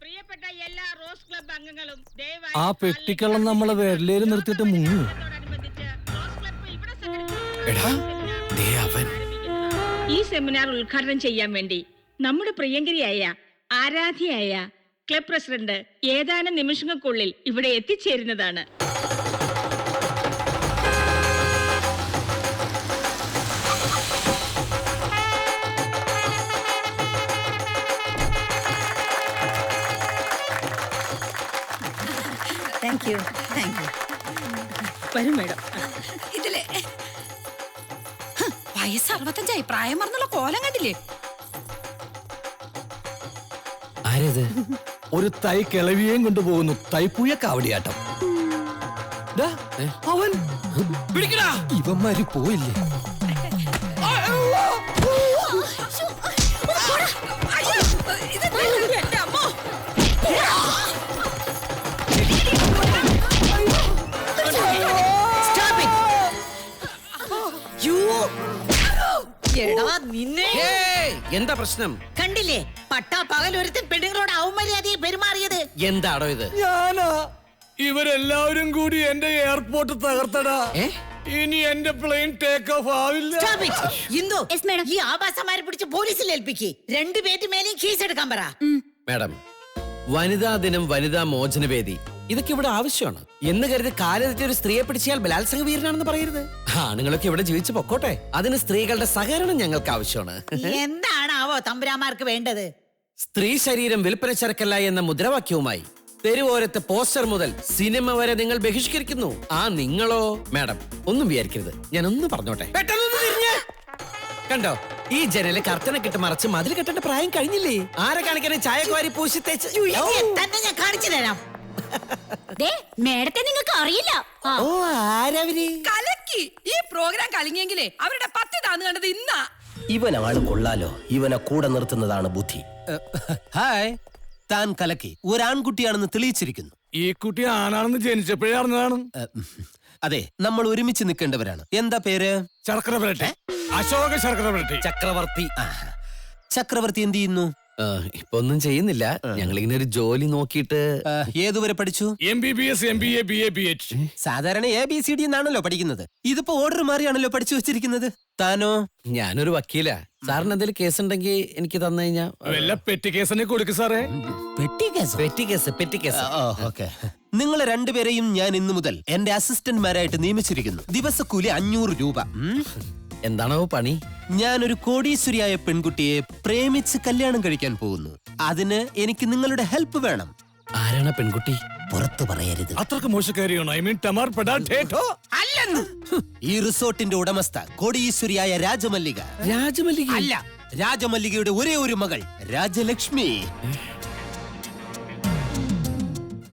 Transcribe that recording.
പ്രിയപ്പെട്ട എല്ലാ rose club അംഗങ്ങളും ആ പെട്ടിക്കള്ളം നമ്മളെ വിരലേല് നിർത്തിയിട്ട് മുങ്ങി. ഈ സെമിനാർ ഉദ്ഘാടനം ചെയ്യാൻ വേണ്ടി നമ്മുടെ പ്രിയങ്കരിയായ ആരാധ്യയായ ക്ലബ് പ്രസിഡന്റ് ഏതാനും നിമിഷങ്ങൾക്കുള്ളിൽ ഇവിടെ എത്തിച്ചേരുന്നതാണ്. വരും മേഡം. ഇതിലെ വയസ്സ് 65 പ്രായം മറന്നുള്ള കോലം കണ്ടില്ലേ? ആരത്? ഒരു തൈ കിളവിയേം കൊണ്ടുപോകുന്നു. തൈപ്പൂയ കാവടിയാട്ടം. അവൻ ഇവന്മാര് പോയില്ലേ? എന്താ പ്രശ്നം? കണ്ടില്ലേ പട്ടാ പകൽ ഒരുത്തൻ പെണ്ണുങ്ങളോട് അവമര്യാദയെ പെരുമാറിയത്? എന്താടോ ഇത്? ഞാനാ. ഇവരെല്ലാവരും കൂടി എന്റെ എയർപോർട്ട് തകർത്തടാ. ഇനി എന്റെ പ്ലെയിൻ ടേക്ക് ഓഫ് ആവില്ല. ഈ ആഭാസമാരെ പിടിച്ച് പോലീസിൽ ഏൽപ്പിക്ക്. 2 പേരുടെ മേലെയും കേസ് എടുക്കാൻ പറ. മാഡം, വനിതാ ദിനം, വനിതാ മോചനവേദി, ഇതൊക്കെ ഇവിടെ ആവശ്യമാണ് എന്ന് കരുതി കാലത്തെ ഒരു സ്ത്രീയെ പിടിച്ചാൽ ബലാത്സംഗ വീരനാണെന്ന് പറയരുത്. ആണുങ്ങളൊക്കെ ഇവിടെ ജീവിച്ചു പൊക്കോട്ടെ. അതിന് സ്ത്രീകളുടെ സഹകരണം ഞങ്ങൾക്ക് ആവശ്യമാണ്. എന്താണാവോ തമ്പുരാമാർക്ക് വേണ്ടത്? സ്ത്രീ ശരീരം വിൽപ്പന ചരക്കല്ല എന്ന മുദ്രാവാക്യവുമായി തെരുവോരത്തെ പോസ്റ്റർ മുതൽ സിനിമ വരെ നിങ്ങൾ ബഹിഷ്കരിക്കുന്നു. ആ നിങ്ങളോ? മാഡം, ഒന്നും വിചാരിക്കരുത്, ഞാൻ ഒന്ന് പറഞ്ഞോട്ടെ. പെട്ടെന്ന് തിരിഞ്ഞ് കണ്ടോ, ഈ ജനല് കർട്ടനൊക്കെ മറച്ച് മതിൽ കെട്ടേണ്ട പ്രായം കഴിഞ്ഞില്ലേ? ആരെ കാണിക്കാനെ ചായക്കുവാരി പൂശി തേച്ച് തന്നെ ഞാൻ കാണിച്ചു തരാം. മേഡത്തെ നിങ്ങൾക്ക് അറിയില്ല. ഓ, ആരവര്? കലക്കി ഈ പ്രോഗ്രാം കളിങ്ങിയെങ്കിലേ അവരുടെ 10 താന്ന് കണ്ടത് ഇന്നാ. ഇവനാള് കൊള്ളാലോ. ഇവനെ കൂടെ നിർത്തുന്നതാണ് ബുദ്ധി. ഹായ്, താൻ കലക്കി ഒരാൺകുട്ടിയാണെന്ന് തെളിയിച്ചിരിക്കുന്നു. ഈ കുട്ടി ആണാണെന്ന് ജനിച്ചപ്പോഴേ അറിഞ്ഞതാണ്. അതെ, നമ്മൾ ഒരുമിച്ച് നിൽക്കേണ്ടവരാണ്. എന്താ പേര്? ശർക്കര പുരട്ടി. അശോക ശർക്കര പുരട്ടി. ചക്രവർത്തി. ചക്രവർത്തി എന്ത് ചെയ്യുന്നു? ഇപ്പൊ ഒന്നും ചെയ്യുന്നില്ല. ഞങ്ങളിങ്ങനെ ഒരു ജോലി നോക്കിയിട്ട്. ഏതുവരെ പഠിച്ചു? MBBS, MBA, BA, BH. സാധാരണ ABCD എന്നാണല്ലോ പഠിക്കുന്നത്. ഇതിപ്പോ ഓർഡർ മാറിയാണല്ലോ പഠിച്ചു വെച്ചിരിക്കുന്നത്. താനോ? ഞാനൊരു വക്കീലാ. സാറിന് എന്തെങ്കിലും കേസ് ഉണ്ടെങ്കിൽ എനിക്ക് തന്നു കഴിഞ്ഞാ വല്ല പെട്ടി കേസിനെ കൊടുക്ക് സാറേ. Petty case. നിങ്ങളെ 2 പേരെയും ഞാൻ ഇന്നു മുതൽ എന്റെ അസിസ്റ്റന്റ്മാരായിട്ട് നിയമിച്ചിരിക്കുന്നു. ദിവസക്കൂലി 500 രൂപ. എന്താണോ പണി? ഞാനൊരു കോടീശ്വരിയായ പെൺകുട്ടിയെ പ്രേമിച്ച് കല്യാണം കഴിക്കാൻ പോകുന്നു. അതിന് എനിക്ക് നിങ്ങളുടെ ഹെൽപ്പ് വേണം. ആരാണ് പെൺകുട്ടി? പുറത്തു പറയരുത്. അത്രക്ക് മോശക്കാരിയാണോ? ഐ മീൻ ടമാർ പെടാ ഠേഠോ അല്ലെന്ന്. ഈ റിസോർട്ടിന്റെ ഉടമസ്ഥ കോടീശ്വരിയായ രാജമല്ലിക. രാജമല്ലിക അല്ല, രാജമല്ലികയുടെ ഒരേ ഒരു മകൾ രാജലക്ഷ്മി.